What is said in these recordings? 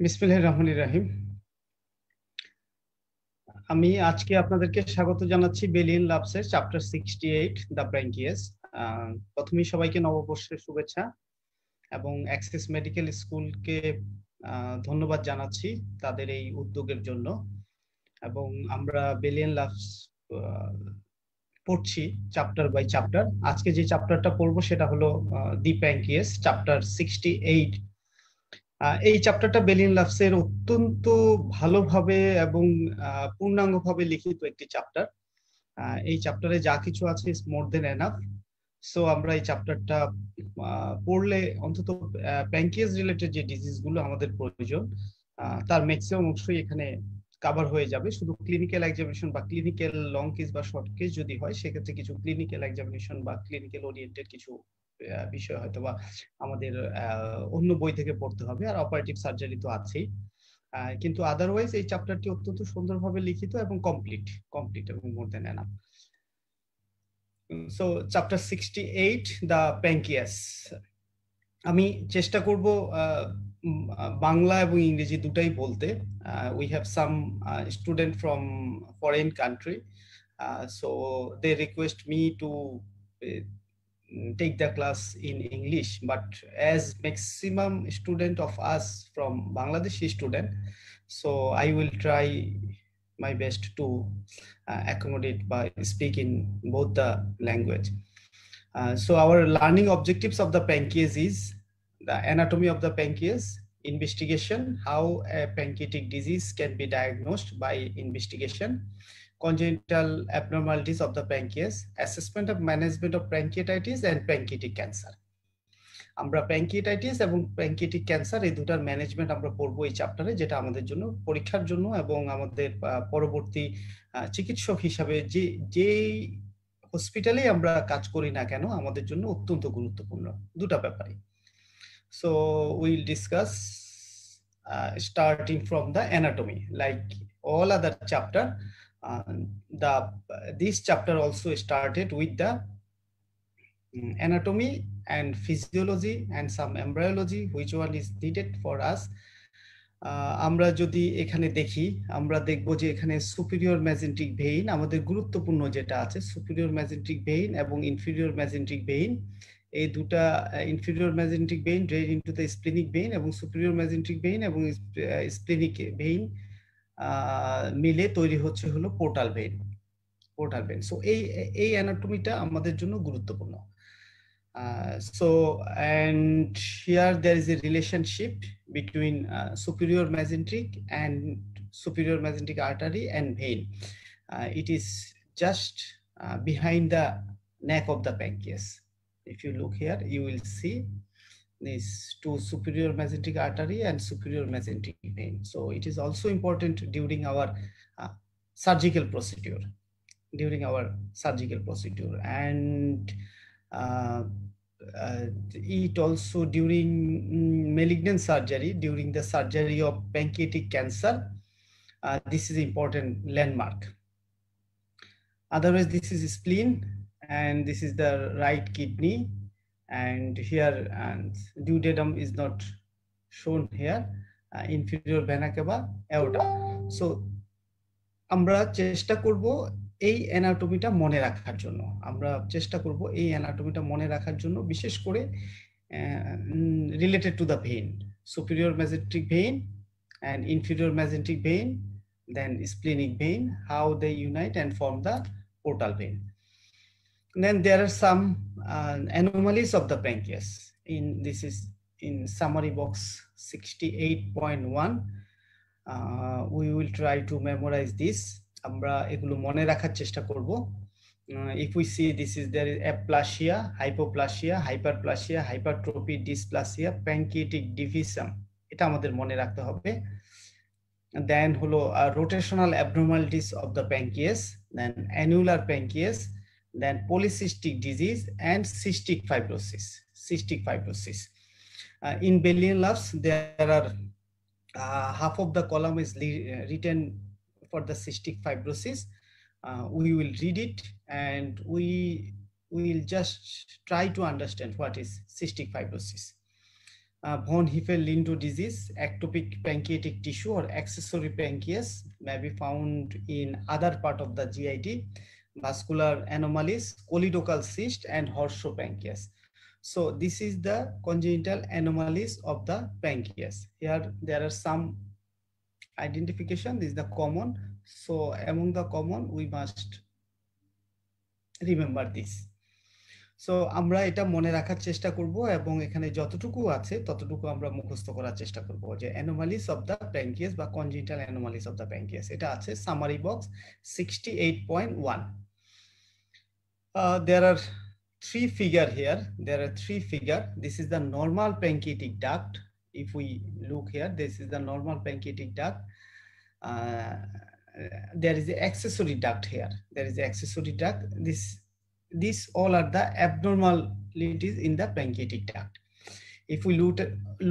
বিসমিল্লাহির রহমানির রহিম। আমি আজকে আপনাদেরকে স্বাগত জানাচ্ছি বেলিয়ান লাভসের চ্যাপ্টার 68 দ্য প্যানক্রিয়াস। প্রথমেই সবাইকে নববর্ষের শুভেচ্ছা এবং অ্যাক্সেস মেডিকেল স্কুলকে ধন্যবাদ জানাচ্ছি তাদের এই উদ্যোগের জন্য। এবং আমরা বেলিয়ান লাভস পড়ছি চ্যাপ্টার বাই চ্যাপ্টার। আজকে যে চ্যাপ্টারটা পড়বো সেটা হলো দি প্যানক্রিয়াস, চ্যাপ্টার 68। এই চ্যাপ্টারটা বেলিয়ান লাভসের অত্যন্ত ভালোভাবে এবং পূর্ণাঙ্গভাবে লিখিত একটি চ্যাপ্টার। এই চ্যাপ্টারে যা কিছু আছে is more than enough. So আমরা এই চ্যাপ্টারটা পড়লে অন্তত প্যানক্রিয়াস রিলেটেড যে ডিজিজ গুলো আমাদের প্রয়োজন তার ম্যাক্সিমাম অংশই এখানে কভার হয়ে যাবে। শুধু ক্লিনিক্যাল এক্সামিনেশন বা ক্লিনিক্যাল লং কেস বা শর্ট কেস যদি হয় সেক্ষেত্রে কিছু ক্লিনিক্যাল এক্সামিনেশন বা ক্লিনিক্যাল ওরিয়েন্টেড কিছু বিষয় হয়তো বা আমাদের অন্য বই থেকে পড়তে হবে, আর অপারেটিভ সার্জারি তো আছেই। কিন্তু আদারওয়াইজ এই চ্যাপ্টারটি অত্যন্ত সুন্দরভাবে লিখিত এবং কমপ্লিট এবং more than enough. So chapter 68 the pancreas. আমি চেষ্টা করব বাংলা এবং ইংরেজি দুটাই বলতে। We have some student from foreign country, so they request me to take the class in English, but as maximum student of us from Bangladeshi student, so I will try my best to accommodate by speak in both the language. So our learning objectives of the pancreas is the anatomy of the pancreas, investigation, how a pancreatic disease can be diagnosed by investigation, congenital abnormalities of the pancreas, assessment of management of pancreatitis and pancreatic cancer. আমরা pancreatitis এবং pancreatic cancer এই দুটার management আমরা পড়বো এই চ্যাপ্টারে, যেটা আমাদের জন্য পরীক্ষার জন্য এবং আমাদের পরবর্তী চিকিৎসক হিসাবে যেই হসপিটালে আমরা কাজ করি না কেন আমাদের জন্য অত্যন্ত গুরুত্বপূর্ণ দুটা ব্যাপারই। So will discuss starting from the anatomy like all other chapter. This chapter also started with the anatomy and physiology and some embryology, which one is needed for us. আমরা যদি এখানে দেখি আমরা দেখব যে এখানে সুপিরিয়র মেজেন্ট্রিক ভেইন আমাদের গুরুত্বপূর্ণ যেটা আছে, সুপিরিয়র মেজেন্ট্রিক ভেইন এবং ইনফিরিয়র মেজেন্ট্রিক ভেইন। এই দুটা inferior mesenteric vein drain into the splenic vein এবং সুপিরিয়র মেজেন্ট্রিক ভেইন এবং স্প্লিনিক ভেইন মিলে তৈরি হচ্ছে হলো পোর্টাল ভেইন। সো এই অ্যানাটমিটা আমাদের জন্য গুরুত্বপূর্ণ। So and here there is a relationship between superior mesenteric and superior mesenteric artery and vein. It is just behind the neck of the pancreas. If you look here, you will see these two, superior mesenteric artery and superior mesenteric vein. So it is also important during our surgical procedure. And it also during malignant surgery, during the surgery of pancreatic cancer. This is important landmark. Otherwise, this is spleen and this is the right kidney, and here and duodenum is not shown here, inferior vena cava, aorta. So আমরা চেষ্টা করব এই অ্যানাটমিটা মনে রাখার জন্য। বিশেষ করে related to the vein, superior mesenteric vein and inferior mesenteric vein, then splenic vein, how they unite and form the portal vein. Then there are some anomalies of the pancreas. This is in summary box 68.1. We will try to memorize this. আমরা এগুলো মনে রাখার চেষ্টা করব। If we see, this is there is aplasia, hypoplasia, hyperplasia, hypertrophy, dysplasia, pancreatic divisum, এটা আমাদের মনে রাখতে হবে। Then হলো rotational abnormalities of the pancreas, then annular pancreas, then polycystic disease and cystic fibrosis. In Bellian Labs there are half of the column is written for the cystic fibrosis. We will read it and we will just try to understand what is cystic fibrosis. Von Hippel-Lindau disease, ectopic pancreatic tissue or accessory pancreas may be found in other part of the GIT, vascular anomalies, choledochal cyst, and horseopancreas. So this is the congenital anomalies of the pancreas. Here there are some identification. This is the common. So among the common, we must remember this. So আমরা এটা মনে রাখার চেষ্টা করব এবং এখানে যতটুকু আছে ততটুকু আমরা মুখস্থ করার চেষ্টা করব যে অ্যানোমালিস অফ দ্য প্যানক্রিয়াস বা congenital anomalies of the pancreas এটা আছে summary box 68.1 there are three figure here. There are three figure. This is the normal pancreatic duct. If we look here, this is the normal pancreatic duct. There is the accessory duct here. There is the accessory duct. These all are the abnormalities in the pancreatic duct. If we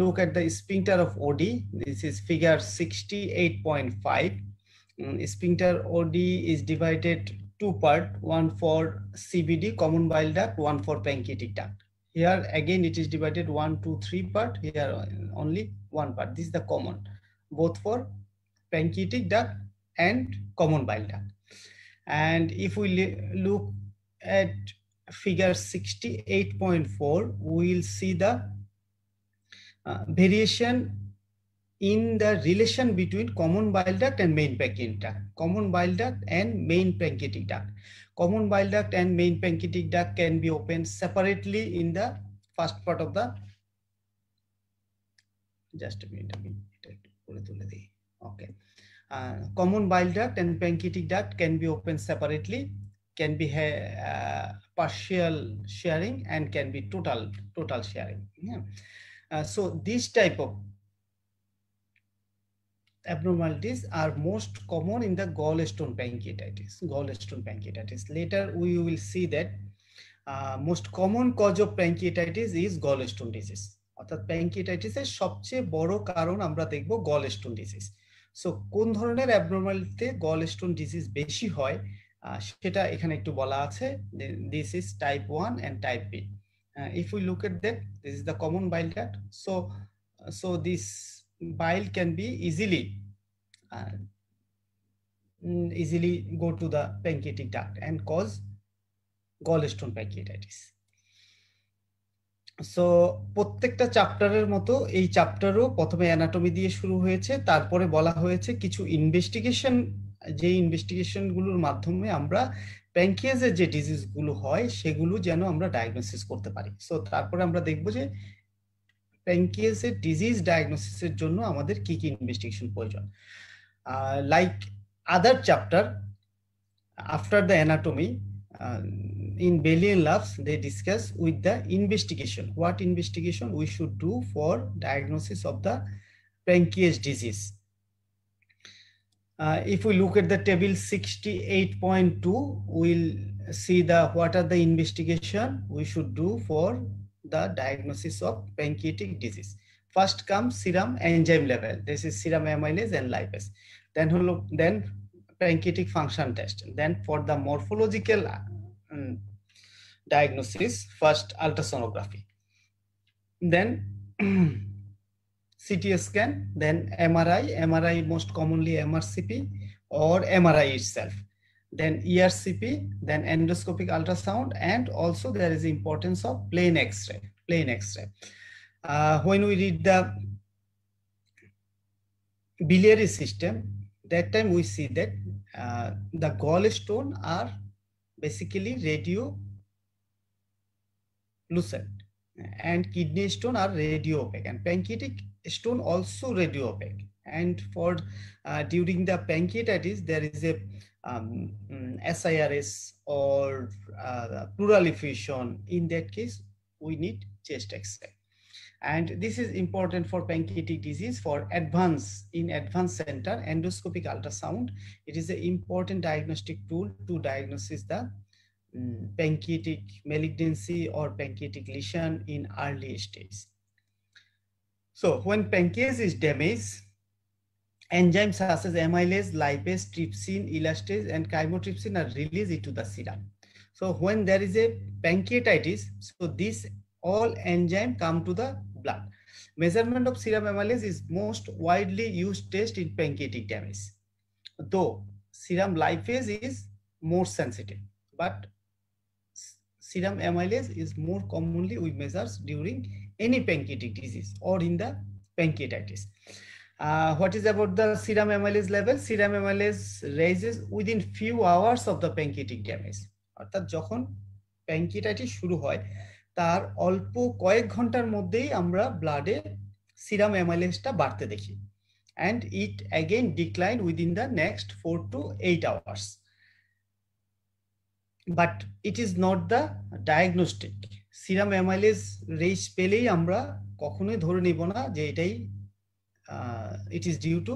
look at the sphincter of OD, this is figure 68.5. Sphincter OD is divided two part, one for CBD, common bile duct, one for pancreatic duct. Here again it is divided 1, 2, 3 part. Here only one part. This is the common, both for pancreatic duct and common bile duct. And if we look at figure 68.4, we will see the variation in the relation between common bile duct and main pancreatic duct. Common bile duct and main pancreatic duct. Common bile duct and main pancreatic duct can be opened separately in the first part of the, just a minute, okay. Common bile duct and pancreatic duct can be opened separately, can be partial sharing and can be total sharing. Yeah. So this type of abnormalities are most common in the gallstone pancreatitis. Later we will see that most common cause of pancreatitis is gallstone disease. অর্থাৎ প্যানক্রিয়াটাইটিসের সবচেয়ে বড় কারণ আমরা দেখব gallstone disease. So কোন ধরনের অ্যাবনর্মালিটিতে gallstone disease বেশি হয় সেটা এখানে একটু বলা আছে। This is type 1 and type B. If we look at that, this is the common bile duct. So this bile can be easily go to the pancreatic duct and cause gallstone pancreatitis. So প্রত্যেকটা চ্যাপ্টারের মতো এই চ্যাপ্টারও প্রথমে anatomy দিয়ে শুরু হয়েছে, তারপরে বলা হয়েছে কিছু ইনভেস্টিগেশন, যে ইনভেস্টিগেশনগুলোর মাধ্যমে আমরা প্যানক্রিয়াসের যে ডিজিজগুলো হয় সেগুলো যেন আমরা ডায়াগনোসিস করতে পারি। সো তারপরে আমরা দেখব যে প্যানক্রিয়াসের ডিজিজ ডায়াগনোসিসের জন্য আমাদের কি কি ইনভেস্টিগেশন প্রয়োজন। Like other chapter after the anatomy, in Bailey and Loves, they discuss with the investigation, what investigation we should do for diagnosis of the pancreas disease. If we look at the table 68.2, we'll see what are the investigation we should do for the diagnosis of pancreatic disease. First comes serum enzyme level. This is serum amylase and lipase. Then pancreatic function test. Then for the morphological diagnosis, first ultrasonography, then CT scan, then MRI most commonly MRCP or MRI itself, then ERCP, then endoscopic ultrasound, and also there is the importance of plain X-ray. When we read the biliary system, that time we see that the gallstone are basically radiolucent and kidney stone are radio-opaque, and pancreatic stone also radio-opaque. And for during the pancreatitis there is a SIRS or pleural effusion. In that case we need chest X-ray, and this is important for pancreatic disease. For advanced center, endoscopic ultrasound, it is an important diagnostic tool to diagnose the pancreatic malignancy or pancreatic lesion in early stage. So when pancreas is damaged, enzymes such as amylase, lipase, trypsin, elastase, and chymotrypsin are released into the serum. So when there is a pancreatitis, so these all enzymes come to the blood. Measurement of serum amylase is most widely used test in pancreatic damage, though serum lipase is more sensitive, but serum amylase is more commonly we measures during any pancreatic disease or in the pancreatitis. What is about the serum amylase level? Serum amylase rises within few hours of the pancreatic damage. অর্থাৎ যখন pancreatitis শুরু হয় তার অল্প কয়েক ঘন্টার মধ্যেই আমরা ব্লাডে সিরাম অ্যামাইলেজটা বাড়তে দেখি, and it again decline within the next 4 to 8 hours. But it is not the diagnostic. Serum amylase raise পেলেই আমরা কখনোই ধরে নিব না যে এটাই it is due to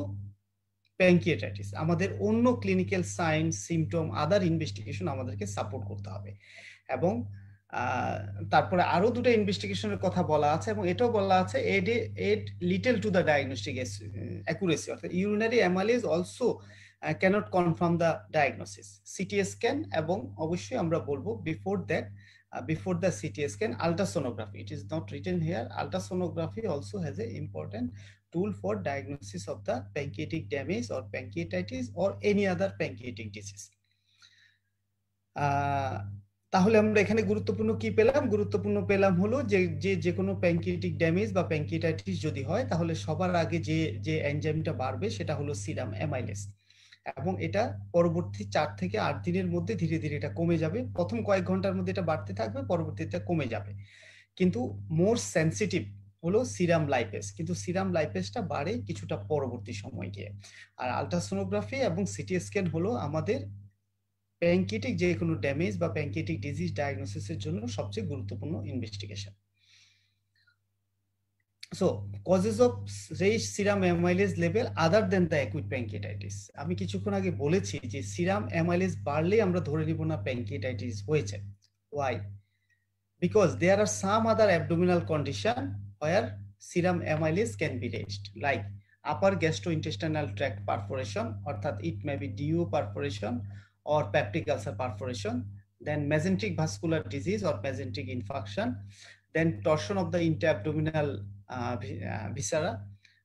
pancreatitis. আমাদের অন্য ক্লিনিক্যাল সাইন, সিমটম, আদার ইনভেস্টিগেশন আমাদেরকে সাপোর্ট করতে হবে। এবং তারপরে আরো দুটো ইনভেস্টিগেশনের কথা বলা আছে, এবং এটাও বলা আছে add little to the diagnostic accuracy, অর্থাৎ urinary amylase also can't confirm the diagnosis. CT scan, এবং অবশ্যই আমরা বলবো before the CT scan, ultrasonography. It is not written here. Ultrasonography also has an important tool for diagnosis of the pancreatic damage or pancreatitis or any other pancreatic disease. তাহলে আমরা এখানে গুরুত্বপূর্ণ কি পেলাম? গুরুত্বপূর্ণ পেলাম হলো যে কোনো প্যানক্রিয়াটিক ড্যামেজ বা প্যানক্রিয়াটাইটিস যদি হয় তাহলে সবার আগে যে এনজাইমটা বাড়বে সেটা হলো সিরাম অ্যামাইলেজ, এবং এটা পরবর্তী 4 থেকে 8 দিনের মধ্যে ধীরে ধীরে এটা কমে যাবে। প্রথম কয়েক ঘন্টার মধ্যে এটা বাড়তে থাকবে, পরবর্তীতে কমে যাবে। কিন্তু মোর সেনসিটিভ হলো সিরাম লাইপেজ, কিন্তু সিরাম লাইপেজটা বাড়ে কিছুটা পরবর্তী সময় গিয়ে। আর আলট্রাসোনোগ্রাফি এবং সিটি স্ক্যান হলো আমাদের প্যানক্রিয়াটিক যে কোনো ড্যামেজ বা প্যানক্রিয়াটিক ডিজিজ ডায়াগনোসিসের জন্য সবচেয়ে গুরুত্বপূর্ণ investigation. So, causes of raised serum amylase level other than the acute pancreatitis. আমি কিছুক্ষণ আগে বলেছি যে সিরাম অ্যামাইলেজ বাড়লে আমরা ধরে নিব না প্যানক্রিয়াটাইটিস হয়েছে। Why? Because there are some other abdominal condition where serum amylase can be raised, like upper gastrointestinal tract perforation, অর্থাৎ it may be DO perforation or peptic ulcer perforation, then mesenteric vascular disease or mesenteric infarction, then torsion of the intra-abdominal viscera,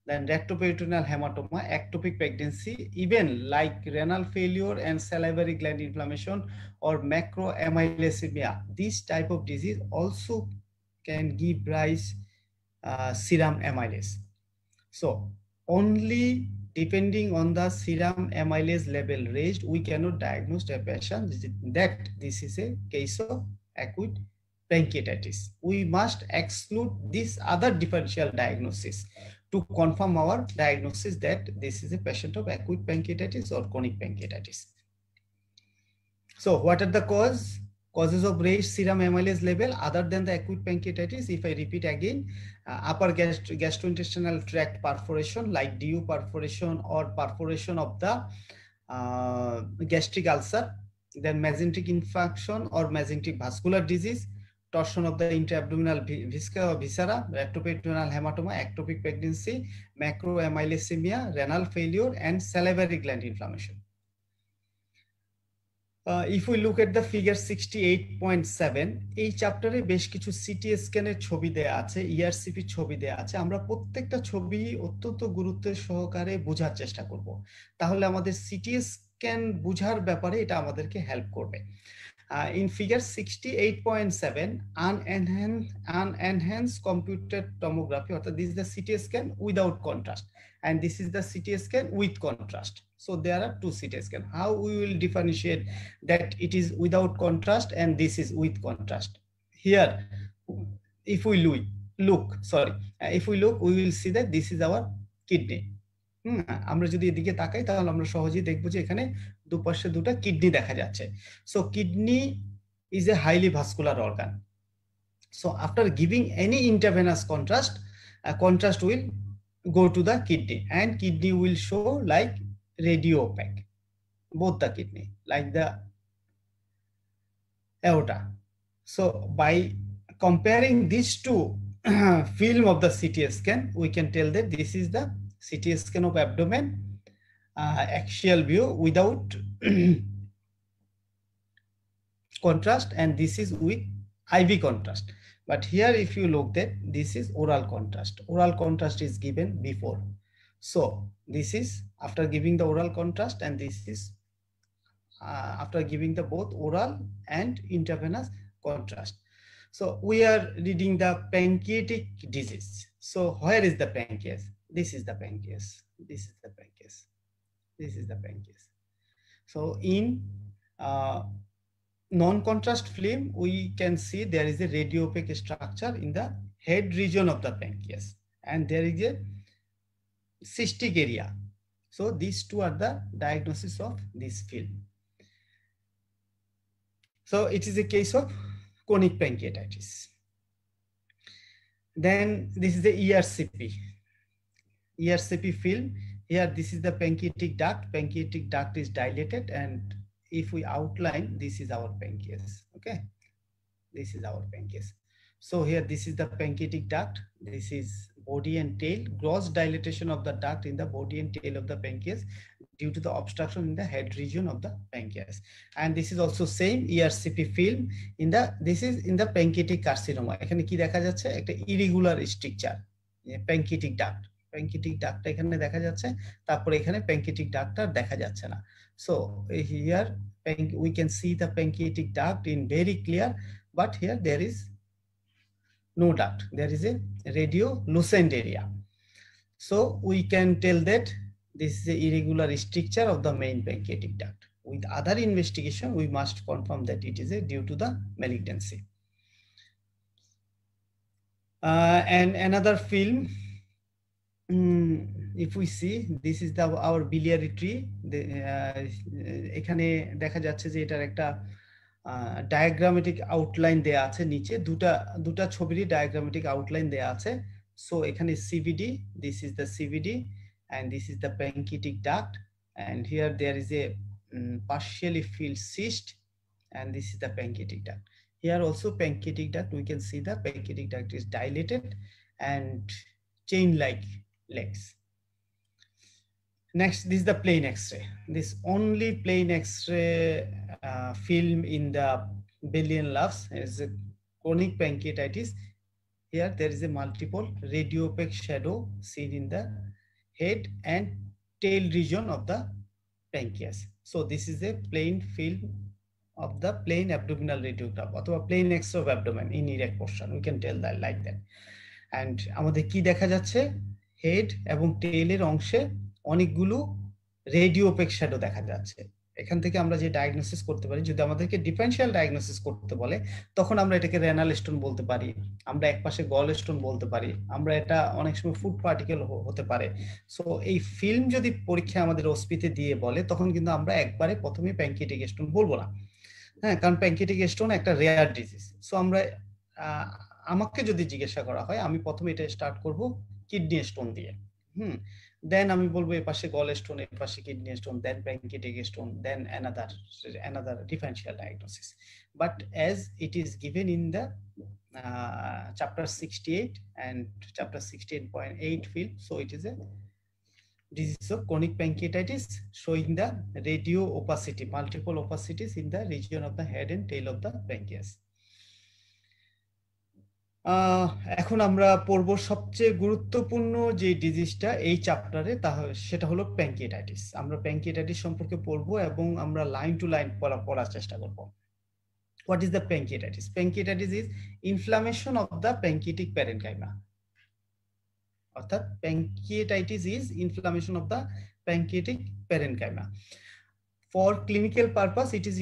then rectoperitoneal hematoma, ectopic pregnancy, even like renal failure and salivary gland inflammation or macroamylesemia. This type of disease also can give rise serum amylase. So only depending on the serum amylase level raised, we cannot diagnose a patient that this is a case of acute pancreatitis. We must exclude this other differential diagnosis to confirm our diagnosis that this is a patient of acute pancreatitis or chronic pancreatitis. So what are the causes of raised serum amylase level other than the acute pancreatitis? If I repeat again, upper gastrointestinal tract perforation like DU perforation or perforation of the gastric ulcer, then mesenteric infarction or mesenteric vascular disease, torsion of the intra-abdominal viscera, rectoperitoneal hematoma, ectopic pregnancy, macroamylesemia, renal failure, and salivary gland inflammation. If we look at the figure 68.7, এই চ্যাপ্টারে বেশ কিছু city স্ক্যানের ছবি দেয়া আছে, ERCP ছবি দেয়া আছে। আমরা প্রত্যেকটা ছবি অত্যন্ত গুরুত্বের সহকারে বোঝার চেষ্টা করব, তাহলে আমাদের সিটি স্ক্যান বোঝার ব্যাপারে এটা আমাদেরকে হেল্প করবে। In figure 68.7, unenhanced computed tomography, or this is the CT scan without contrast, and this is the CT scan with contrast. So there are two CT scan. How we will differentiate that it is without contrast and this is with contrast? Here, if we look, we will see that this is our kidney. আমরা যদি এদিকে তাকাই তাহলে আমরা সহজেই দেখবো যে এখানে দুপাশে দুটো কিডনি দেখা যাচ্ছে। So kidney is a highly vascular organ. So after giving any intravenous contrast will go to the kidney and kidney will show like radio opaque, both the kidney, like the aorta. So by comparing these two film of the CT scan, we can tell that this is the CT scan of abdomen, axial view without contrast, and this is with IV contrast. But here, if you look that this is oral contrast. Oral contrast is given before. So this is after giving the oral contrast, and this is after giving the both oral and intravenous contrast. So we are reading the pancreatic disease. So where is the pancreas? This is the pancreas. This is the pancreas. This is the pancreas. So in non-contrast film, we can see there is a radio-opaque structure in the head region of the pancreas, and there is a cystic area. So these two are the diagnosis of this film. So it is a case of chronic pancreatitis. Then this is the ERCP. ERCP film. Here, this is the pancreatic duct. Pancreatic duct is dilated, and if we outline, this is our pancreas. Okay, this is our pancreas. So here, this is the pancreatic duct. This is body and tail. Gross dilatation of the duct in the body and tail of the pancreas due to the obstruction in the head region of the pancreas. And this is also same ERCP film in the, this is in the pancreatic carcinoma. এখানে কি দেখা যাচ্ছে একটা irregular structure, pancreatic duct. Pancreatic duct এখানে দেখা যাচ্ছে, তারপরে এখানে pancreatic duct আর দেখা যাচ্ছে না. So here we can see the pancreatic duct in very clear, but here there is no duct. There is a radiolucent area. So we can tell that this is a irregular structure of the main pancreatic duct. With other investigation, we must confirm that it is due to the malignancy. And another film, if we see, this is our biliary tree. এখানে দেখা যাচ্ছে যে এটার একটা diagrammatic outline দেয়া আছে নিচে, দুটা ছবিরই diagrammatic outline দেয়া আছে. So এখানে CVD, this is the CVD, and this is the pancreatic duct, and here there is a partially filled cyst, and this is the pancreatic duct. Here also pancreatic duct, we can see the pancreatic duct is dilated and chain-like legs. Next, this is the plain X-ray. This only plain X-ray film in the Belian Loves is a chronic pancreatitis. Here there is a multiple radio-opaque shadow seen in the head and tail region of the pancreas. So this is a plain film of the plain abdominal radiograph or plain X-ray of abdomen in erect portion. We can tell that like that. And আমাদের কি দেখা যাচ্ছে, head এবং টেইলের অংশে অনেকগুলো রেডিওপেক shadow দেখা যাচ্ছে। এখান থেকে আমরা যে ডায়াগনোসিস করতে পারি, যদি আমাদেরকে ডিফারেনশিয়াল ডায়াগনোসিস করতে বলে তখন আমরা এটাকে রেনাল স্টোন বলতে পারি, আমরা একপাশে গল স্টোন বলতে পারি, আমরা এটা অনেক সময় ফুড পার্টিকেল হতে পারে। সো এই ফিল্ম যদি পরীক্ষা আমাদের ওসপিতে দিয়ে বলে তখন কিন্তু আমরা একবারে প্রথমে প্যানক্রিয়াটিক স্টোন বলবো না, হ্যাঁ, কারণ প্যানক্রিয়াটিক স্টোন একটা রেয়ার ডিজিজ। সো আমরা আমাকে যদি জিজ্ঞাসা করা হয়, আমি প্রথমে এটা স্টার্ট করব কিডনি স্টোন দিয়ে, দেন আমি বলবো এ পাশে গল স্টোন, এ পাশে kidney stone, then pancreatic stone, then another differential diagnosis. But as it is given in the chapter 68 and chapter 68.8 field, so it is a disease of chronic pancreatitis showing the radio opacity, multiple opacities in the region of the head and tail of the pancreas. এখন আমরা পড়ব সবচেয়ে গুরুত্বপূর্ণ যে ডিজিজটা এই চ্যাপ্টারে, সেটা হলো প্যানক্রিয়াটাইটিস। আমরা প্যানক্রিয়াটাইটিস সম্পর্কে পড়ব এবং আমরা লাইন টু লাইন পড়ার চেষ্টা করব। What is the pancreatitis? Pancreatitis is inflammation of the pancreatic parenchyma. অর্থাৎ pancreatitis is inflammation of the pancreatic parenchyma. For clinical purpose, it is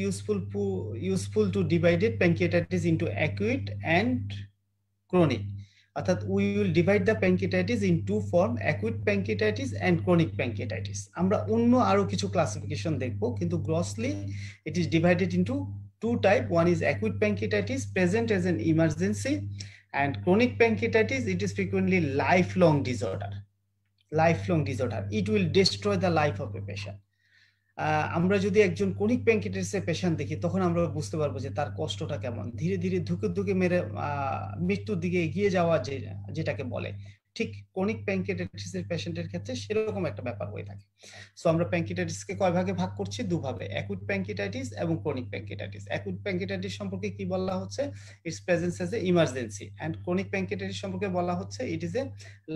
useful to divide pancreatitis into acute and chronic. অর্থাৎ we will divide the pancreatitis in two form, acute pancreatitis and chronic pancreatitis. আমরা অন্য আরো কিছু classification দেখব, কিন্তু grossly it is divided into two type. One is acute pancreatitis present as an emergency, and chronic pancreatitis, it is frequently lifelong disorder. It will destroy the life of a patient. আমরা যদি একজন chronic প্যানক্রিয়াটাইটিসের patient দেখি তখন আমরা বুঝতে পারবো যে তার কষ্টটা কেমন, ধীরে ধীরে ধুকে ধুকে মেরে মৃত্যুর দিকে এগিয়ে যাওয়া যেটাকে বলে, ঠিক ক্রনিক প্যানক্রিয়াটাইটিসের পেশেন্টের ক্ষেত্রে সেরকম একটা ব্যাপার হয়ে থাকে। সো আমরা প্যানক্রিয়াটাইটিসকে কয় ভাগে ভাগ করছি? দুভাবে, অ্যাকুট প্যানক্রিয়াটাইটিস এবং ক্রনিক প্যানক্রিয়াটাইটিস। অ্যাকুট প্যানক্রিয়াটাইটিস সম্পর্কে কি বলা হচ্ছে? It's presence as a emergency. And chronic pancreatitis সম্পর্কে বলা হচ্ছে ইট is A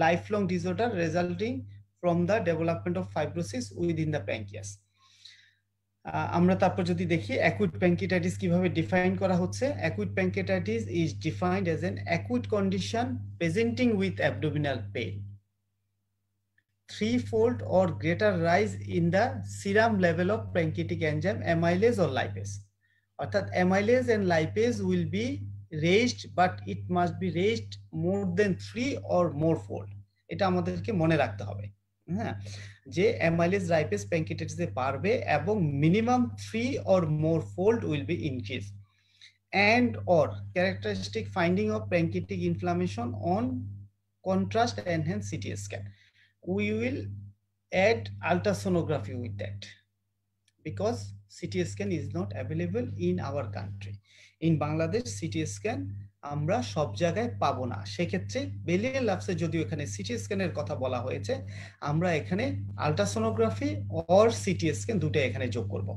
life long disorder resulting from the development of fibrosis within the pancreas. আমরা তারপর যদি দেখি অ্যাকুট প্যানক্রিয়াটাইটিস কিভাবে ডিফাইন করা হচ্ছে। Acute pancreatitis is defined as an acute condition presenting with abdominal pain, threefold or greater rise in the serum level of pancreatic enzyme amylase or lipase. অর্থাৎ amylase and lipase will be raised, but it must be raised more than 3 or more fold. এটা আমাদেরকে মনে রাখতে হবে, হ্যাঁ, যে amylase lipase প্যানক্রিয়াটাইটিসে পারবে এবং minimum 3 or more fold will be increased. And or characteristic finding of pancreatic inflammation on contrast enhanced CT scan. We will add ultrasonography with that because CT scan is not available in our country. In Bangladesh CT scan আমরা সব জায়গায় পাবো না, সেক্ষেত্রে বেলিয়ার লাভসে যদিও এখানে city স্ক্যানের কথা বলা হয়েছে, আমরা এখানে আলট্রাসোনোগ্রাফি অর সিটি স্ক্যান দুটো এখানে যোগ করব।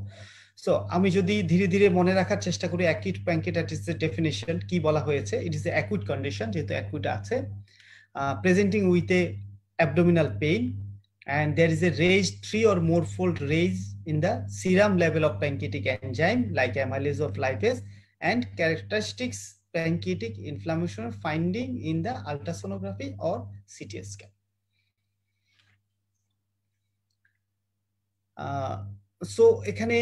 সো আমি যদি ধীরে ধীরে মনে রাখার চেষ্টা করি অ্যাকুট প্যানক্রিয়াটাইটিসের ডেফিনিশন কি বলা হয়েছে। ইট ইজ এ অ্যাকুট কন্ডিশন, যেহেতু অ্যাকুট আছে, presenting with a abdominal pain, and there is a raised 3 or more fold raise in the serum level of pancreatic enzyme like amylase or lipase, and characteristics pancreatic inflammation finding in the ultrasonography or CT scan. So এখানে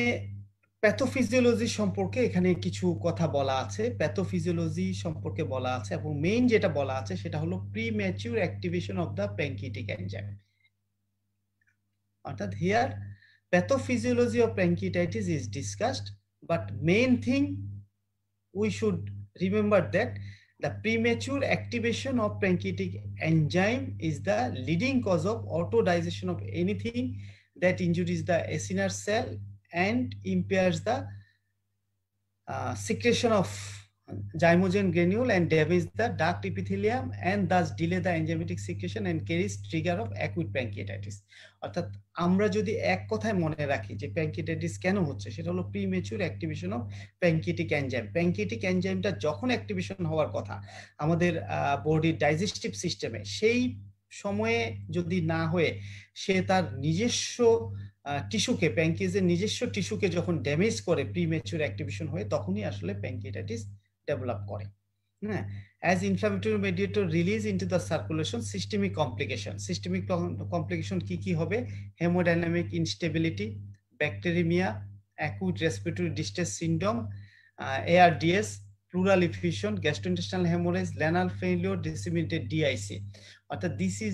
pathophysiology সম্পর্কে এখানে কিছু কথা বলা আছে, pathophysiology সম্পর্কে বলা আছে, এবং মেইন যেটা বলা আছে সেটা হলো premature activation of the pancreatic enzyme. অর্থাৎ here pathophysiology of pancreatitis is discussed, but main thing we should remember that the premature activation of pancreatic enzyme is the leading cause of autodigestion of anything that injures the acinar cell and impairs the secretion of zymogen granule and damage the duct epithelium and thus delay the enzymatic secretion and carries trigger of acute pancreatitis. অর্থাৎ আমরা যদি এক কথায় মনে রাখি যে pancreatitis কেন হচ্ছে, সেটা হলো premature activation of pancreatic enzyme. Pancreatic এনজাইমটা যখন অ্যাক্টিভেশন হওয়ার কথা আমাদের বডির ডাইজেস্টিভ সিস্টেমে, সেই সময়ে যদি না হয়ে সে তার নিজস্ব টিস্যুকে, প্যানক্রিয়াসের নিজস্ব টিস্যুকে যখন ড্যামেজ করে প্রিম্যাচিউর অ্যাক্টিভেশন হয়ে, তখনই আসলে প্যানক্রিয়াটাইটিস ডেভেলপ করে। হ্যাঁ, as inflammatory mediator release into the circulation, systemic complication. Systemic complication কি কি হবে? Hemodynamic instability, bacteremia, acute respiratory distress syndrome, ARDS, pleural effusion, gastrointestinal hemorrhage, renal failure, disseminated DIC. অর্থাৎ this is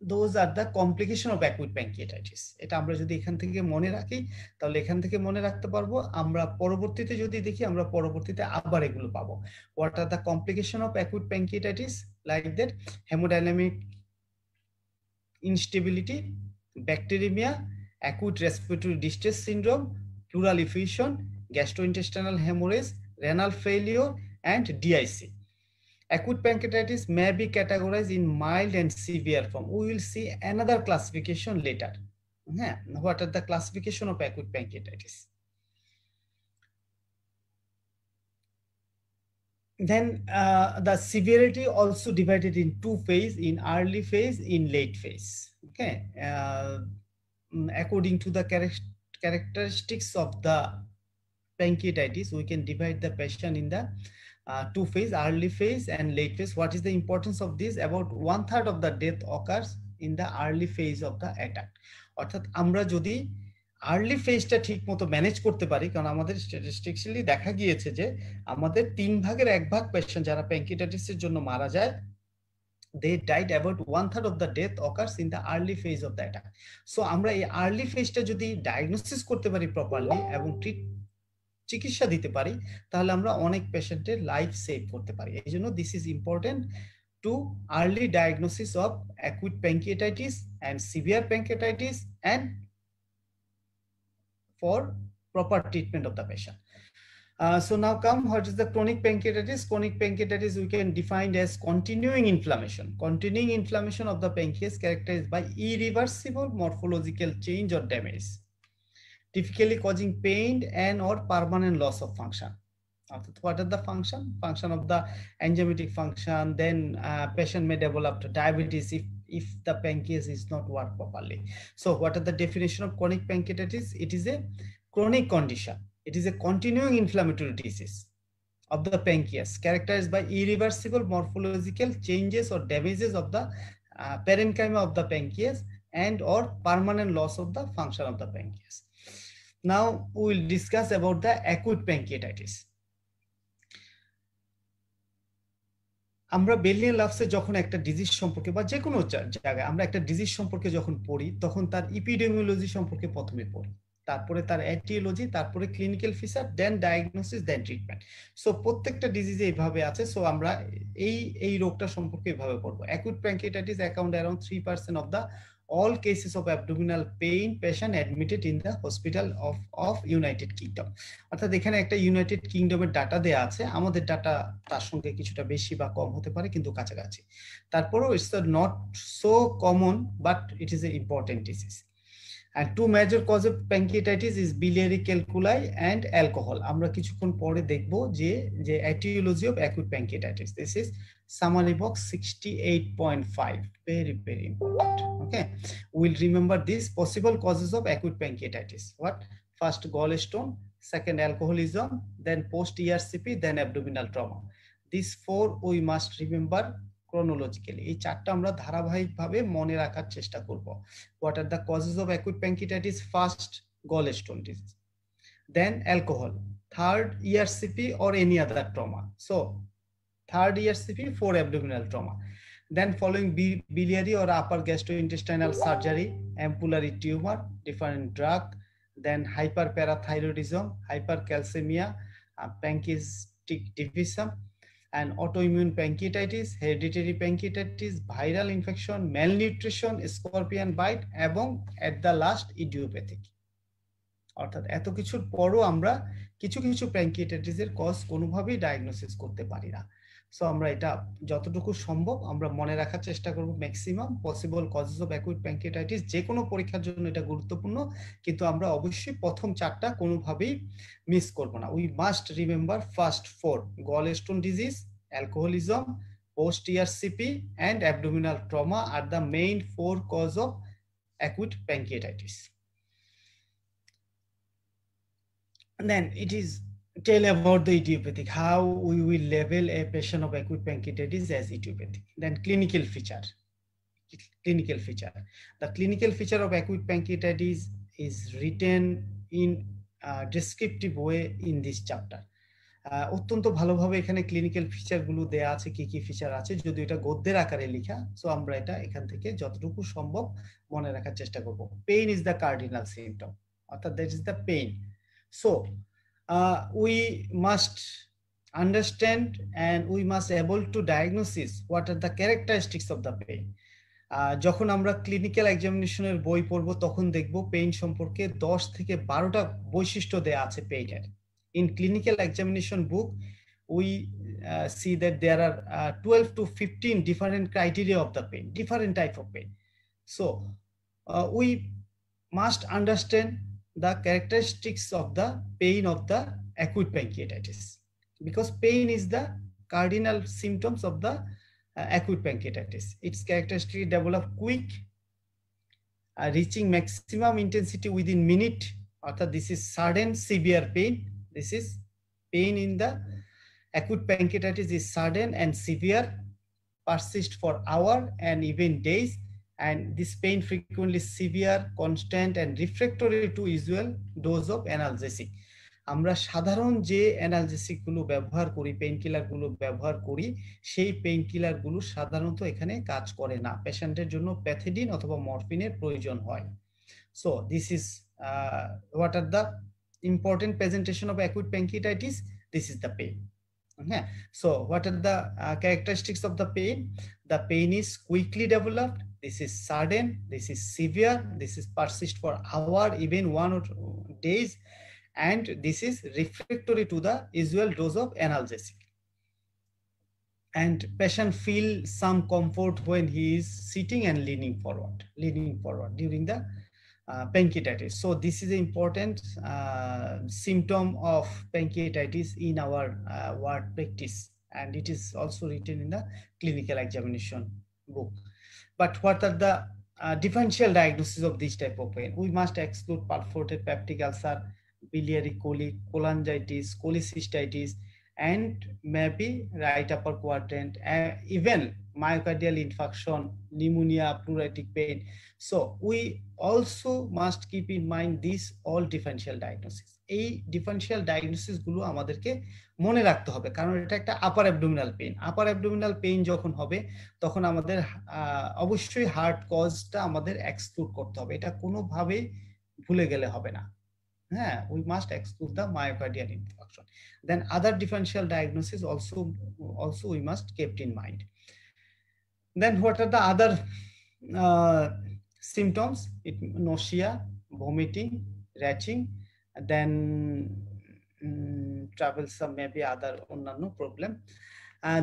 those are the complication of acute pancreatitis. এটা আমরা যদি এখান থেকে মনে রাখি তাহলে এখান থেকে মনে রাখতে পারবো। আমরা পরবর্তীতে যদি দেখি, আমরা পরবর্তীতে আবার এগুলো পাবো। What are the complication of acute pancreatitis? Like that, hemodynamic instability, bacteremia, acute respiratory distress syndrome, pleural effusion, gastrointestinal hemorrhage, renal failure, and DIC. Acute pancreatitis may be categorized in mild and severe form. We will see another classification later. What are the classification of acute pancreatitis? Then the severity also divided in two phases: in early phase, in late phase. Okay, according to the characteristics of the pancreatitis, we can divide the patient in the two phase, early phase and late phase. What is the importance of this? About 1/3 of the death occurs in the early phase of the attack. অর্থাৎ আমরা যদি early ফেজটা ঠিক মতো manage করতে পারি, কারণ আমাদের statistically দেখা গিয়েছে যে আমাদের 3 ভাগের 1 ভাগ পেশেন্ট যারা প্যানক্রিয়াটাইটিসের জন্য মারা যায়, they died about 1/3 of the death occurs in the early phase of the attack. So আমরা এই আর্লি ফেজটা যদি ডায়াগনোসিস করতে পারি প্রপারলি এবং চিকিৎসা দিতে পারি, তাহলে আমরা অনেক পেশেন্টের লাইফ সেভ করতে পারি। এই জন্য this is important too early diagnosis of acute pancreatitis and severe pancreatitis and for proper treatment of the patient. So now come, what is the chronic pancreatitis? Chronic pancreatitis we can define as continuing inflammation. Continuing inflammation of the pancreas characterized by irreversible morphological change or damage, typically causing pain and or permanent loss of function. What are the function of the enzymatic function? Then patient may develop diabetes if the pancreas is not work properly. So what are the definition of chronic pancreatitis? It is a chronic condition. It is a continuing inflammatory disease of the pancreas characterized by irreversible morphological changes or damages of the parenchyma of the pancreas and or permanent loss of the function of the pancreas. Now we will discuss about the acute pancreatitis. আমরা বেলিয়ান লাভসে যখন একটা disease সম্পর্কে বা যে কোনো জায়গায় আমরা একটা ডিজিজ সম্পর্কে যখন পড়ি তখন তার ইপিডেমিওলজি সম্পর্কে প্রথমে পড়ি, তারপরে তার এটিওলজি, তারপরে ক্লিনিক্যাল ফিচার, দেন ডায়াগনোসিস, দেন ট্রিটমেন্ট। সো প্রত্যেকটা ডিজিজে এইভাবে আছে। সো আমরা এই রোগটা সম্পর্কে এইভাবে পড়বো। Acute pancreatitis account around 3% of the all cases of abdominal pain patient admitted in the hospital of United Kingdom। অর্থাৎ এখানে একটা ইউনাইটেড কিংডমের ডাটা দেয়া আছে, আমাদের ডাটা তার সঙ্গে কিছুটা বেশি বা কম হতে পারে কিন্তু কাছাকাছি। তারপরেও it's not so common but it is A important disease. And two major cause of pancreatitis is biliary calculi and alcohol। আমরা কিছুক্ষণ পরে দেখব যে etiology of acute pancreatitis. This is summary box 68.5, very important. Okay, we'll remember these possible causes of acute pancreatitis. What? First, gallstone, second, alcoholism, then post ERCP, then abdominal trauma. These four we must remember chronologically। এই চারটা আমরা ধারাবাহিকভাবে মনে রাখার চেষ্টা করব। What are the causes of acute pancreatitis? First, gallstone disease, then alcohol, third ERCP or any other trauma. So third ERCP, 4 abdominal trauma, then following biliary or upper gastrointestinal surgery, ampullary tumor, different drug, then hyperparathyroidism, hypercalcemia, pancreatic division, and autoimmune pancreatitis, hereditary pancreatitis, viral infection, malnutrition, scorpion bite, এবং at the last idiopathic। অর্থাৎ এত কিছুর পরও আমরা কিছু প্যানক্রিয়াটাইটিসের cause কোনোভাবেই diagnosis করতে পারি না। সো আমরা এটা যতটুকু সম্ভব আমরা মনে রাখার চেষ্টা করব। Maximum possible causes of acute pancreatitis যে কোনো পরীক্ষার জন্য এটা গুরুত্বপূর্ণ, কিন্তু আমরা অবশ্যই প্রথম চারটা কোনোভাবেই মিস করব না। We must remember first 4: gallstone disease, alcoholism, post ERCP and abdominal trauma are the main 4 cause of acute pancreatitis. And then it is tell about the idiopathic, how we will label a patient of acute pancreatitis as idiopathic. Then clinical feature. The clinical feature of acute pancreatitis is written in a descriptive way in this chapter. অত্যন্ত ভালোভাবে এখানে clinical ফিচারগুলো দেয়া আছে, কি কি feature আছে, যদি এটা গদ্যের আকারে লেখা। সো আমরা এটা এখান থেকে যতটুকু সম্ভব মনে রাখার চেষ্টা করব। Pain is the cardinal symptom, অর্থাৎ that is the pain. So we must understand and we must able to diagnosis what are the characteristics of the pain. যখন আমরা ক্লিনিক্যাল এক্সামিনেশনের বই পড়ব তখন দেখব পেইন সম্পর্কে 10 থেকে 12টা বৈশিষ্ট্য দেয়া আছে পেইনের। In clinical examination book we see that there are 12 to 15 different criteria of the pain, different type of pain. So we must understand the characteristics of the pain of the acute pancreatitis, because pain is the cardinal symptoms of the acute pancreatitis. Its characteristics develop quick, reaching maximum intensity within minute. Orthat this is sudden severe pain. This is pain in the acute pancreatitis is sudden and severe, persist for hours and even days, and this pain frequently severe, constant and refractory to usual dose of analgesic. আমরা সাধারণ যে analgesic গুলো ব্যবহার করি, pain killer গুলো ব্যবহার করি, সেই পেইন কিলার গুলো সাধারণত এখানে কাজ করে না। পেশেন্টের জন্য প্যাথেডিন অথবা মরফিনের প্রয়োজন হয়। So this is what are the important presentation of acute pancreatitis. This is the pain. Okay, so what are the characteristics of the pain? The pain is quickly developed, this is sudden, this is severe, this is persist for hour, even 1 or 2 days, and this is refractory to the usual dose of analgesic. And patient feel some comfort when he is sitting and leaning forward during the pancreatitis. So this is an important symptom of pancreatitis in our ward practice, and it is also written in the clinical examination book. But what are the differential diagnosis of this type of pain? We must exclude perforated peptic ulcer, biliary colic, cholangitis, cholecystitis, and maybe right upper quadrant, even myocardial infarction, pneumonia, pleuritic pain. So we also must keep in mind these all differential diagnosis. এই differential diagnosis গুলো আমাদেরকে মনে রাখতে হবে, কারণ এটা একটা upper abdominal pain. Upper abdominal pain যখন হবে তখন আমাদের অবশ্যই হার্ট কজটা আমাদের এক্সক্লুড করতে হবে, এটা কোনোভাবেই ভুলে গেলে হবে না। We must exclude the myocardial infarction. Then other differential diagnosis also we must keep in mind. Then what are the other symptoms? Nausea, vomiting, retching, then troublesome maybe other onnanno problem.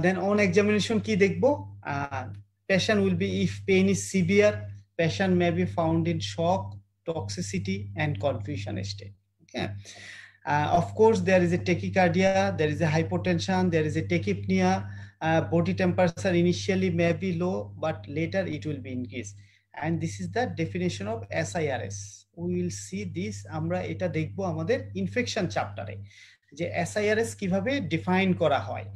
Then on examination ki dekhbo, patient will be, if pain is severe, patient may be found in shock, toxicity, and confusion state. Okay. Of course, there is a tachycardia, there is a hypotension, there is a tachypnea. Body temperature initially may be low, but later it will be increased. And this is the definition of SIRS. We will see this. আমরা এটা দেখব আমাদের infection চ্যাপ্টারে, যে SIRS কিভাবে define করা হয়।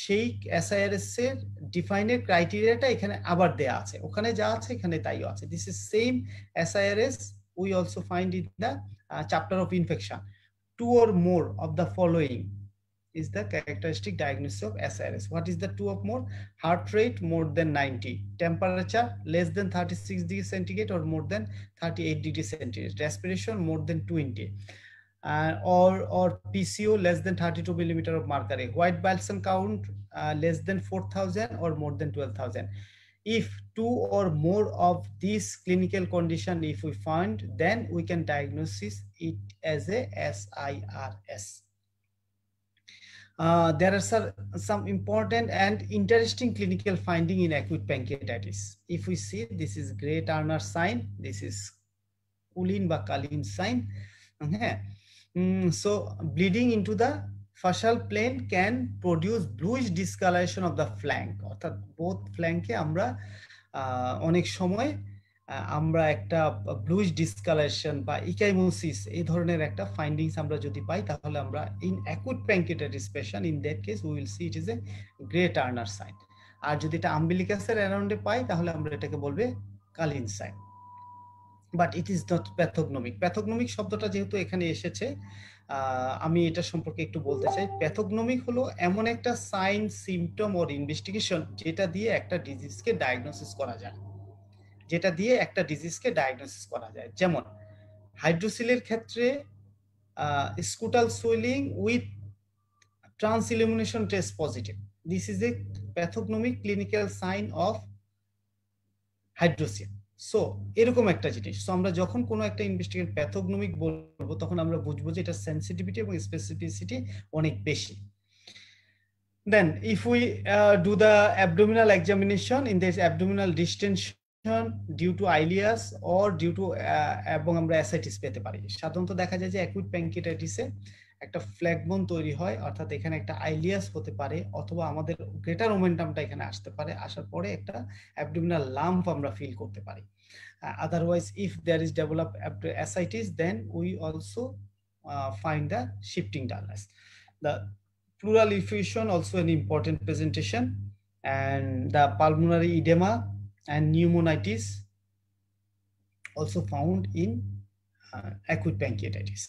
সেই SIRS এর ডিফাইনের ক্রাইটেরিয়াটা এখানে আবার দেয়া আছে, ওখানে যা আছে এখানে তাইও আছে। This is same SIRS we also find in the chapter of infection. 2 or more of the following is the characteristic diagnosis of SIRS. What is the 2 or more? Heart rate more than 90, temperature less than 36 degrees centigrade or more than 38 degrees centigrade, respiration more than 20, or PCO less than 32 millimeter of mercury, white bile cell count less than 4,000 or more than 12,000. If 2 or more of these clinical condition if we find, then we can diagnose it as a SIRS. There are some important and interesting clinical finding in acute pancreatitis. If we see, this is Gray Turner sign, this is Kulin বা Kalin sign. Okay. So bleeding into the facial plane can produce bluish discoloration of the flank, অর্থাৎ both flank-এ আমরা অনেক সময় আমরা একটা bluish discolouration বা ইকাইমোসিস এই ধরনের একটা ফাইন্ডিংস আমরা যদি পাই, তাহলে আমরা in acute pancreatitis patient, in that case we will see it is a Grey Turner sign. আর যদি এটা আম্বিলিকাসের অ্যারাউন্ডে পাই তাহলে আমরা এটাকে বলবে Cullen sign. But it is not pathognomonic. Pathognomonic শব্দটা যেহেতু এখানে এসেছে, আমি এটা সম্পর্কে একটু বলতে চাই। প্যাথোগনমিক হলো এমন একটা সাইন, সিমটম ওর ইনভেস্টিগেশন যেটা দিয়ে একটা ডিজিজকে ডায়াগনোসিস করা যায়, যেমন হাইড্রোসিলের ক্ষেত্রে scrotal swelling with transillumination test positive, this is a pathognomonic clinical sign of hydrocele. So এরকম একটা জিনিস। সো আমরা যখন কোনো একটা ইনভেস্টিগেশন প্যাথোগনমিক বলবো তখন আমরা বুঝবো যে এটা সেন্সিটিভিটি এবং স্পেসিফিসিটি অনেক বেশি। Then if we do the abdominal examination, in this abdominal distension due to ileus or due to এবং আমরা অ্যাসাইটিস পেতে পারি। সাধারণত দেখা যায় যে অ্যাকুট প্যানক্রিয়াটাইটিসে একটা ফ্ল্যাগবোন তৈরি হয়, অর্থাৎ এখানে একটা আইলিয়াস হতে পারে, অথবা আমাদের গ্রেটার মোমেন্টামটা এখানে আসতে পারে, আসার পরে একটা অ্যাবডোমিনাল লাম্প আমরা ফিল করতে পারি। Otherwise if there is develop ascites, then we also find the shifting dullness. The pleural effusion also an important presentation, and the pulmonary edema and pneumonitis also found in acute pancreatitis.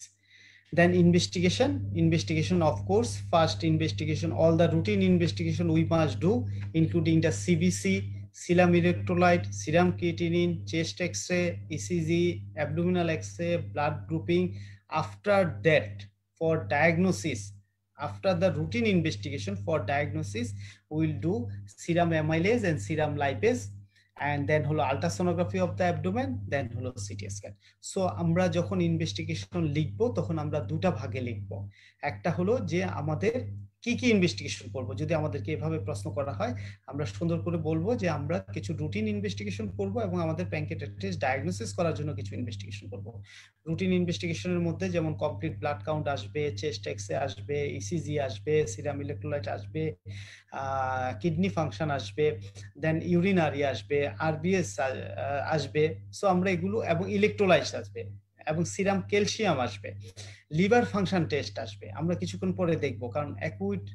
Then investigation, of course, first investigation, all the routine investigation we must do, including the CBC, serum electrolyte, serum creatinine, chest X-ray, ECG, abdominal X-ray, blood grouping. After that, for diagnosis, after the routine investigation for diagnosis, we will do serum amylase and serum lipase, and then হলো ultrasonography of the abdomen, দেন হলো CT scan. So আমরা যখন investigation লিখবো তখন আমরা দুটা ভাগে লিখবো। একটা হলো যে আমাদের কি কি ইনভেস্টিগেশন করব, যদি আমাদেরকে এভাবে প্রশ্ন করা হয় আমরা সুন্দর করে বলবো যে আমরা কিছু রুটিন ইনভেস্টিগেশন করব এবং আমাদের প্যানক্রিয়াটাইটিস ডায়াগনোসিস করার জন্য কিছু ইনভেস্টিগেশন করব। রুটিন ইনভেস্টিগেশনের মধ্যে যেমন কমপ্লিট ব্লাড কাউন্ট আসবে, চেস্ট এক্সরে আসবে, ইসিজি আসবে, সিরাম ইলেক্ট্রোলাইট আসবে, কিডনি ফাংশন আসবে, দেন ইউরিনারি আসবে, আরবিএস আসবে। সো আমরা এগুলো, এবং ইলেকট্রোলাইটস আসবে, এবং সিরাম ক্যালসিয়াম আসবে, লিভার ফাংশন টেস্ট আসবে, আমরা কিছুক্ষণ পরে দেখবো, কারণ অ্যাকুইট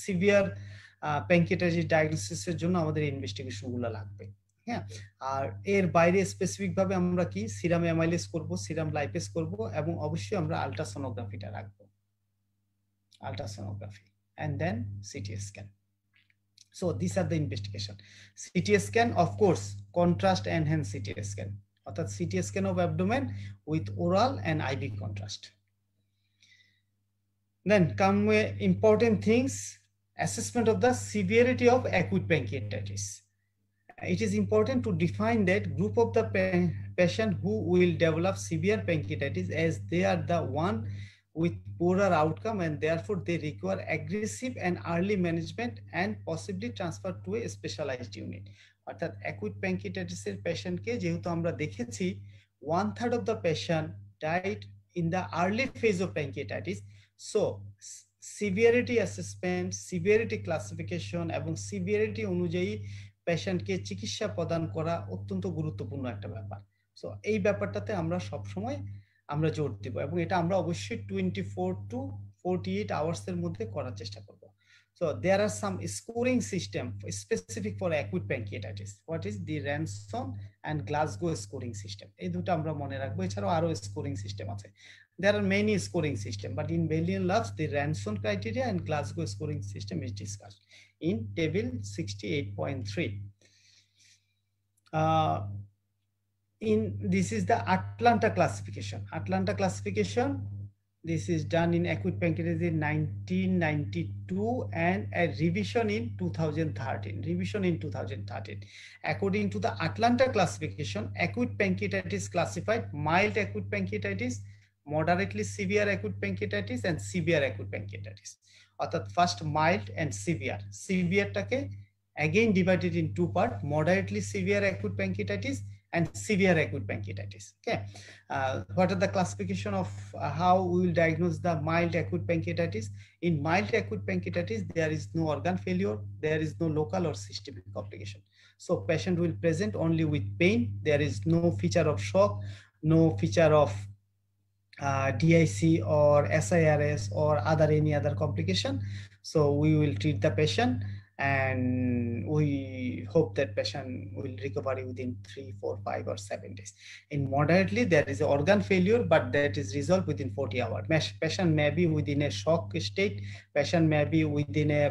সিভিয়ার প্যানক্রিয়াটাইটিস ডায়াগনোসিসের জন্য আমাদের ইনভেস্টিগেশন গুলো লাগবে। হ্যাঁ, আর এর বাইরে স্পেসিফিক ভাবে আমরা কি সিরাম অ্যামাইলেজ করব, সিরাম লাইপেজ করব, এবং অবশ্যই আমরা আল্ট্রাসোনোগ্রাফিটা রাখবো, ultrasonography, and then CT scan. So these are the investigation. CT scan, of course, contrast enhanced CT scan, অর্থাৎ CT scan of abdomen with oral and IV contrast. Then come important things, assessment of the severity of acute pancreatitis. It is important to define that group of the patient who will develop severe pancreatitis, as they are the one with poorer outcome, and therefore they require aggressive and early management and possibly transfer to a specialized unit. অর্থাৎ acute pancreatitis এর patient কে যেহেতু আমরা দেখেছি 1/3 of the patient died in the early phase of pancreatitis, so severity assessment, severity classification এবং severity অনুযায়ী পেশেন্টকে চিকিৎসা প্রদান করা অত্যন্ত গুরুত্বপূর্ণ একটা ব্যাপার। সো এই ব্যাপারটাতে আমরা সব সময় আমরা জোর দেব, এবং এটা আমরা অবশ্যই 24 to 48 আওয়ার্স এর মধ্যে করার চেষ্টা করব। So there are some scoring system specific for acute pancreatitis. What is the Ranson and Glasgow scoring system? এই দুটো আমরা মনে রাখবো। এছাড়াও আরো স্কোরিং সিস্টেম আছে। There are many scoring system, but in Bellion-Loves, the Ranson criteria and Glasgow scoring system is discussed in table 68.3. This is the Atlanta classification. Atlanta classification, this is done in acute pancreatitis in 1992 and a revision in 2013. Revision in 2013. According to the Atlanta classification, acute pancreatitis classified mild acute pancreatitis, moderately severe acute pancreatitis, and severe acute pancreatitis. অর্থাৎ first mild and severe. Severe টাকে again divided in two parts: moderately severe acute pancreatitis and severe acute pancreatitis. Okay, what are the classification of how we will diagnose the mild acute pancreatitis? In mild acute pancreatitis, there is no organ failure, there is no local or systemic complication. So patient will present only with pain. There is no feature of shock, no feature of DIC or SIRS or any other complication. So we will treat the patient, and we hope that patient will recover within 3, 4, 5, or 7 days. In moderately, there is organ failure, but that is resolved within 40 hours. Patient may be within a shock state, patient may be within a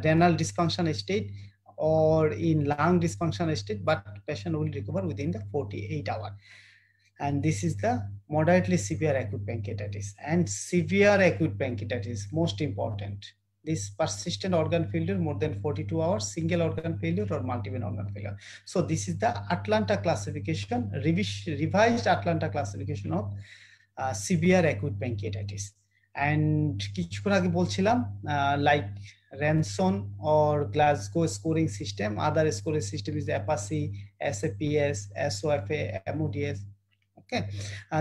renal dysfunction state or in lung dysfunction state, but patient will recover within the 48 hours. And this is the moderately severe acute pancreatitis. And severe acute pancreatitis, most important, this persistent organ failure more than 42 hours, single organ failure or multiple organ failure. So this is the Atlanta classification, revised Atlanta classification of severe acute pancreatitis. And কিছুক্ষণ আগে বলছিলাম like Ranson or Glasgow scoring system, other scoring system is APACE, SAPS, SOFA, MODS. Okay,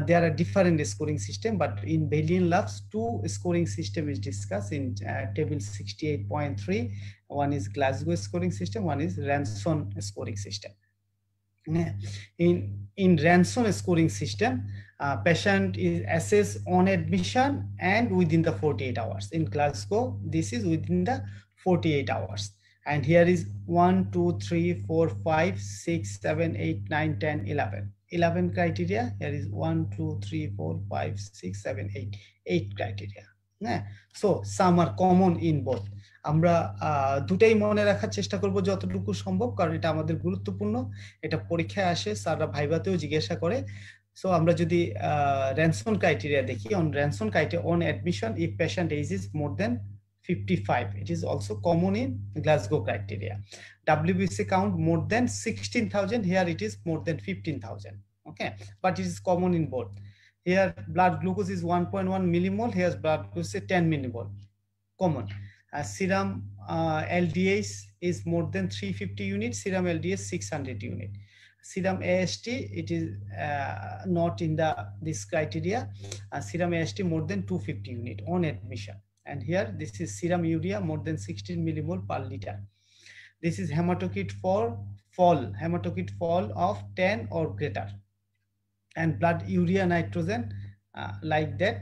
there are different scoring system, but in Bellion-Loves, two scoring system is discussed in table 68.3. One is Glasgow scoring system, one is Ranson scoring system. In Ranson scoring system, patient is assessed on admission and within the 48 hours. In Glasgow, this is within the 48 hours. And here is 1, 2, 3, 4, 5, 6, 7, 8, 9, 10, 11. 11 criteria. Here is 1, 2, 3, 4, 5, 6, 7, 8. 8 criteria. So some are common in both. আমরা দুটাই মনে রাখার চেষ্টা করব যতটুকু সম্ভব, কারণ এটা আমাদের গুরুত্বপূর্ণ। এটা পরীক্ষায় আসে, স্যাররা ভাইভাতেও জিজ্ঞাসা করে। সো আমরা যদি Ranson criteria দেখি, on Ranson criteria, on admission, if patient age is more than 55. It is also common in Glasgow criteria. WBC count more than 16,000. Here it is more than 15,000. Okay, but it is common in both. Here blood glucose is 1.1 millimole. Here's blood glucose is 10 millimole. Common. Serum LDH is more than 350 units. Serum LDH 600 unit. Serum AST, it is not in this criteria. Serum AST more than 250 unit on admission. And here this is serum urea more than 16 millimole per liter. This is hematocrit fall of 10 or greater. And blood urea nitrogen like that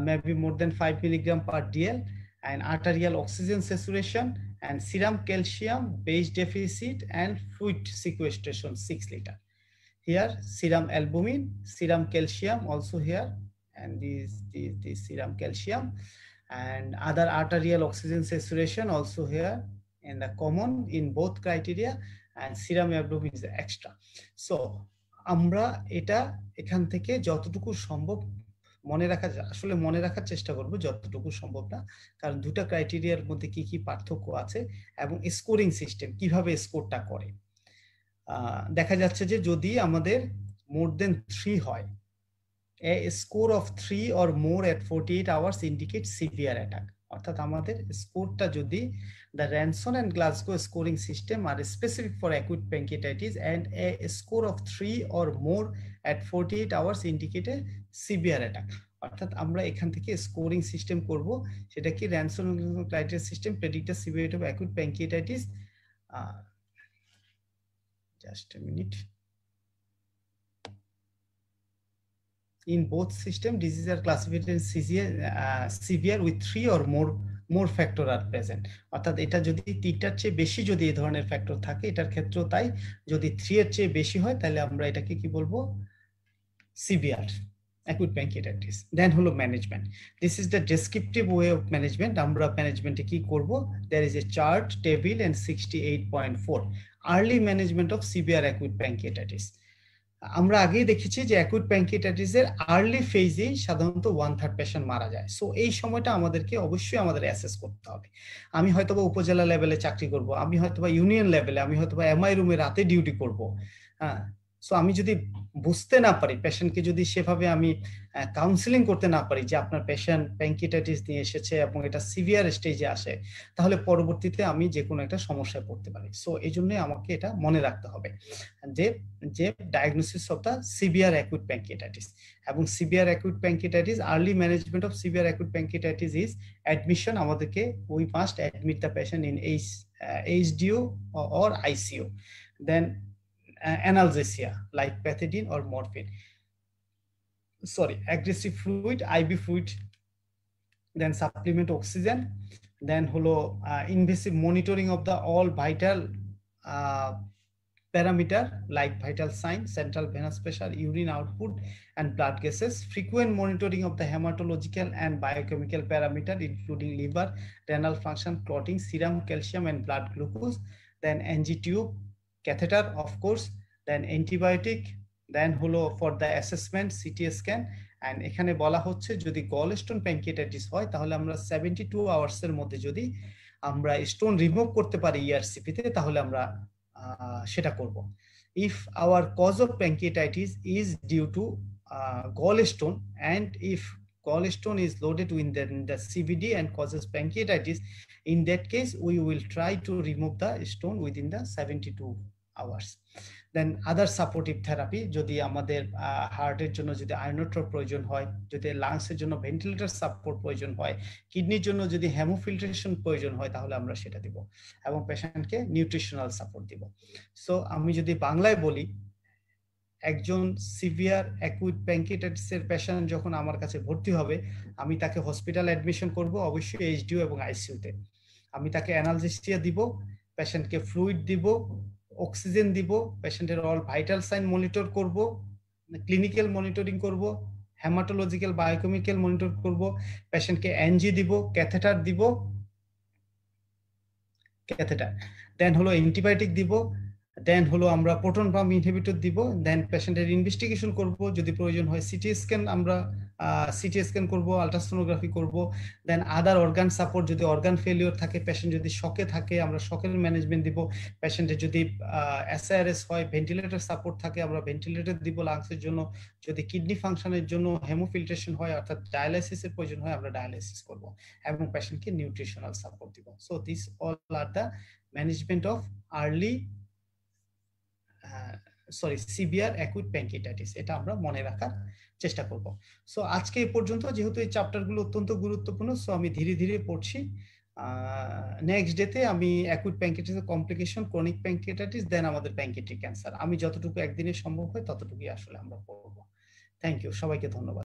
maybe more than 5 milligram per DL. And arterial oxygen saturation and serum calcium, base deficit and fluid sequestration 6 liter. Here serum albumin, serum calcium also here, and this serum calcium and other arterial oxygen saturation also here in the common in both criteria, and serum albumin is extra. So আমরা এটা এখান থেকে যতটুকু সম্ভব মনে রাখার চেষ্টা করব, যতটুকু সম্ভব না, কারণ দুটো ক্রাইটেরিয়ার মধ্যে কি কি পার্থক্য আছে এবং স্কোরিং সিস্টেম কিভাবে স্কোরটা করে। দেখা যাচ্ছে যে যদি আমাদের মোর দেন 3 হয়, a score of 3 or more at 48 hours indicates severe attack. অর্থাৎ আমাদের স্কোরটা যদি the Ranson and Glasgow scoring system are specific for acute pancreatitis and a score of 3 or more at 48 hours indicate a severe attack. অর্থাৎ আমরা এখান থেকে scoring system করব, সেটা কি Ranson criteria system predict the severity of acute pancreatitis. Just a minute. In both systems, diseases are classified as severe with 3 or more factor are present. অর্থাৎ এটা যদি 3টার চেয়ে বেশি যদি এই ধরনের ফ্যাক্টর থাকে, এটার ক্ষেত্রেও তাই, যদি 3 এর চেয়ে বেশি হয় তাহলে আমরা এটাকে কি বলবো, সিভিয়ার acute pancreatitis. Then হলো management. This is the descriptive way of management. আমরা ম্যানেজমেন্টে কি করব, there is a chart table and 68.4 early management of severe acute pancreatitis. আমরা আগেই দেখেছি যে অ্যাকুট প্যানক্রিয়াটাইটিসের আর্লি ফেজেই সাধারণত 1/3 পেশেন্ট মারা যায়। সো এই সময়টা আমাদেরকে অবশ্যই আমাদের অ্যাসেস করতে হবে। আমি হয়তোবা উপজেলা লেভেলে চাকরি করব, আমি হয়তোবা ইউনিয়ন লেভেলে, আমি হয়তোবা এমআই রুমে রাতে ডিউটি করব। হ্যাঁ, সো আমি যদি বুঝতে না পারি, পেশেন্টকে যদি সেভাবে আমি কাউন্সিলিং করতে না পারি যে আপনার পেশেন্ট প্যানক্রিয়াটাইটিস নিয়ে এসেছে এবং এটা সিভিয়ার স্টেজে আসে, তাহলে পরবর্তীতে আমি যে কোনো একটা সমস্যায় পড়তে পারি। সো এই জন্যই আমাকে এটা মনে রাখতে হবে যে diagnosis of the severe acute pancreatitis. এবং severe acute pancreatitis, early management of severe acute pancreatitis is admission. আমাদেরকে we must admit the patient in HDO or ICU. Then analgesia like pethidine or morphine. Aggressive fluid, IV fluid, then supplement oxygen, then holo invasive monitoring of the all vital parameter like vital sign, central venous pressure, urine output and blood gases, frequent monitoring of the hematological and biochemical parameter including liver, renal function, clotting, serum calcium and blood glucose, then NG tube, catheter of course, then antibiotic, then হলো for the assessment CT scan. and এখানে বলা হচ্ছে যদি gallstone pancreatitis হয় তাহলে আমরা 72 hours এর মধ্যে যদি আমরা স্টোন রিমুভ করতে পারি ERCP তে, তাহলে আমরা সেটা করব। if our cause of pancreatitis is due to gallstone and if gallstone is loaded within the CVD and causes pancreatitis, in that case we will try to remove the stone within the 72 hours. Then other supportive therapy, যদি আমাদের হার্টের জন্য যদি আয়োনোট্রপ প্রয়োজন হয়, যদি লাংসের জন্য ventilator support প্রয়োজন হয়, কিডনির জন্য যদি হেমোফিল্ট্রেশন প্রয়োজন হয়, তাহলে আমরা সেটা দিব এবং পেশেন্টকে নিউট্রিশনাল সাপোর্ট দিব। সো আমি যদি বাংলায় বলি, একজন সিভিয়ার অ্যাকুট প্যানক্রিয়াটাইটিসের পেশেন্ট যখন আমার কাছে ভর্তি হবে, আমি তাকে হসপিটাল অ্যাডমিশন করব, অবশ্যই HDO এবং ICU-তে। আমি তাকে অ্যানালজেসিয়া দিব, পেশেন্টকে ফ্লুইড দিব, অক্সিজেন দিব, পেশেন্টের অল ভাইটাল সাইন মনিটর করব, ক্লিনিক্যাল মনিটরিং করব, হেমাটোলজিক্যাল বায়োকেমিক্যাল মনিটর করব, পেশেন্টকে এনজি দিব, ক্যাথেটার দিব, দেন হলো অ্যান্টিবায়োটিক দিব, দেন হলো আমরা প্রোটন পাম্প ইনহিবিটর দিব, দেন পেশেন্টের ইনভেস্টিগেশন করব, যদি প্রয়োজন হয় সিটি স্ক্যান আমরা সিটি স্ক্যান করব, আলট্রাসোনোগ্রাফি করব, দেন আদার অর্গান সাপোর্ট, যদি অর্গান ফেলিওর থাকে, পেশেন্ট যদি শকে থাকে আমরা শকের ম্যানেজমেন্ট দিব, পেশেন্টের যদি এসআরএস হয়, ভেন্টিলেটর সাপোর্ট থাকে আমরা ভেন্টিলেটর দিব লাংসের জন্য, যদি কিডনি ফাংশনের জন্য হেমোফিল্ট্রেশন হয় অর্থাৎ ডায়ালাইসিসের প্রয়োজন হয় আমরা ডায়ালাইসিস করব, এবং পেশেন্টকে নিউট্রিশনাল সাপোর্ট দিব। So this all are the management of early severe acute pancreatitis, এটা আমরা মনে রাখার চেষ্টা করব। সো আজকে এই পর্যন্ত, যেহেতু এই চ্যাপ্টারগুলো অত্যন্ত গুরুত্বপূর্ণ, সো আমি ধীরে ধীরে পড়ছি। নেক্সট ডেতে আমি অ্যাকুইট প্যানক্রিয়াটাইটিসের কমপ্লিকেশন, ক্রনিক প্যানক্রিয়াটাইটিস, দেন আমাদের প্যানক্রিয়াটিক ক্যান্সার, আমি যতটুকু একদিনে সম্ভব হয় ততটুকুই আসলে আমরা পড়ব। থ্যাংক ইউ, সবাইকে ধন্যবাদ।